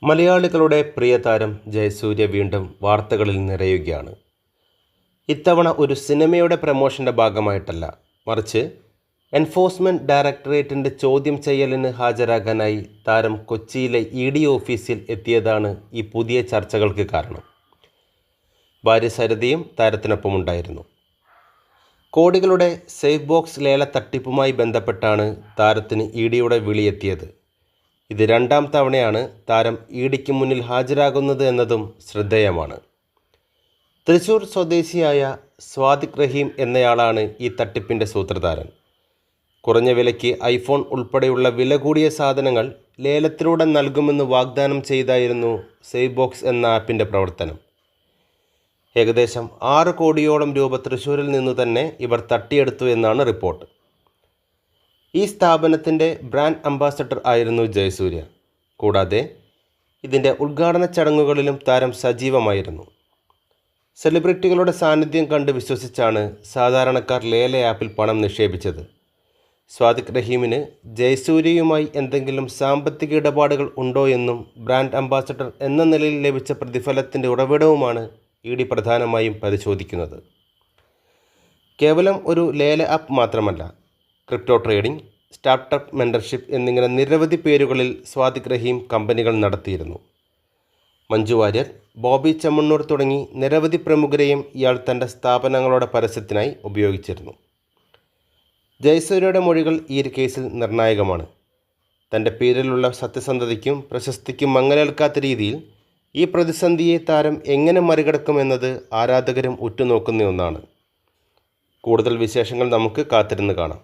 മലയാളികളുടെ പ്രിയ താരം ജയസൂര്യ വീണ്ടും വാർത്തകളിൽ നിറയുകയാണ്. ഇത്തവണ ഒരു സിനിമയുടെ പ്രമോഷൻ്റെ ഭാഗമായിട്ടല്ല, മറിച്ച് എൻഫോഴ്സ്മെൻറ്റ് ഡയറക്ടറേറ്റിൻ്റെ ചോദ്യം ചെയ്യലിന് ഹാജരാകാനായി താരം കൊച്ചിയിലെ ED ഓഫീസിൽ എത്തിയതാണ് ഈ പുതിയ ചർച്ചകൾക്ക് കാരണം. ഭാര്യ സരിതയും താരത്തിനൊപ്പമുണ്ടായിരുന്നു. കോടികളുടെ സേഫ് ബോക്സ് ലേല തട്ടിപ്പുമായി ബന്ധപ്പെട്ടാണ് താരത്തിന് EDയുടെ വിളിയെത്തിയത്. ഇത് രണ്ടാം തവണയാണ് താരം EDക്ക് മുന്നിൽ ഹാജരാകുന്നത് എന്നതും ശ്രദ്ധേയമാണ്. തൃശൂർ സ്വദേശിയായ സ്വാദിഖ് റഹീം എന്നയാളാണ് ഈ തട്ടിപ്പിൻ്റെ സൂത്രധാരൻ. കുറഞ്ഞ വിലയ്ക്ക് ഐഫോൺ ഉൾപ്പെടെയുള്ള വില കൂടിയ സാധനങ്ങൾ ലേലത്തിലൂടെ നൽകുമെന്ന് വാഗ്ദാനം ചെയ്തായിരുന്നു സേഫ് ബോക്സ് എന്ന ആപ്പിൻ്റെ പ്രവർത്തനം. ഏകദേശം 6 കോടിയോളം രൂപ തൃശ്ശൂരിൽ നിന്നു തന്നെ ഇവർ തട്ടിയെടുത്തു എന്നാണ് റിപ്പോർട്ട്. ഈ സ്ഥാപനത്തിൻ്റെ ബ്രാൻഡ് അംബാസഡർ ആയിരുന്നു ജയസൂര്യ. കൂടാതെ ഇതിൻ്റെ ഉദ്ഘാടന ചടങ്ങുകളിലും താരം സജീവമായിരുന്നു. സെലിബ്രിറ്റികളുടെ സാന്നിധ്യം കണ്ട് വിശ്വസിച്ചാണ് സാധാരണക്കാർ ലേല ആപ്പിൽ പണം നിക്ഷേപിച്ചത്. സ്വാദിഖ് റഹീമിന് ജയസൂര്യയുമായി എന്തെങ്കിലും സാമ്പത്തിക ഇടപാടുകൾ ഉണ്ടോ എന്നും ബ്രാൻഡ് അംബാസഡർ എന്ന നിലയിൽ ലഭിച്ച പ്രതിഫലത്തിൻ്റെ ഉറവിടവുമാണ് ED പ്രധാനമായും പരിശോധിക്കുന്നത്. കേവലം ഒരു ലേല ആപ്പ് മാത്രമല്ല, ക്രിപ്റ്റോ ട്രേഡിംഗ്, സ്റ്റാർട്ടപ്പ് മെൻറ്റർഷിപ്പ് എന്നിങ്ങനെ നിരവധി പേരുകളിൽ സ്വാദിഖ് റഹീം കമ്പനികൾ നടത്തിയിരുന്നു. മഞ്ജു വാര്യർ, ബോബി ചെമ്മണ്ണൂർ തുടങ്ങി നിരവധി പ്രമുഖരെയും ഇയാൾ തൻ്റെ സ്ഥാപനങ്ങളുടെ പരസ്യത്തിനായി ഉപയോഗിച്ചിരുന്നു. ജയസൂര്യയുടെ മൊഴികൾ ഈ കേസിൽ നിർണായകമാണ്. തൻ്റെ പേരിലുള്ള സത്യസന്ധതയ്ക്കും പ്രശസ്തിക്കും മങ്ങലേൽക്കാത്ത രീതിയിൽ ഈ പ്രതിസന്ധിയെ താരം എങ്ങനെ മറികടക്കുമെന്നത് ആരാധകരും ഉറ്റുനോക്കുന്ന ഒന്നാണ്. കൂടുതൽ വിശേഷങ്ങൾ നമുക്ക് കാത്തിരുന്ന് കാണാം.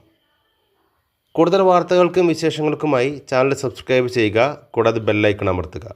കൂടുതൽ വാർത്തകൾക്കും വിശേഷങ്ങൾക്കുമായി ചാനൽ സബ്സ്ക്രൈബ് ചെയ്യുക, കൂടാതെ ബെല്ലൈക്കൺ അമർത്തുക.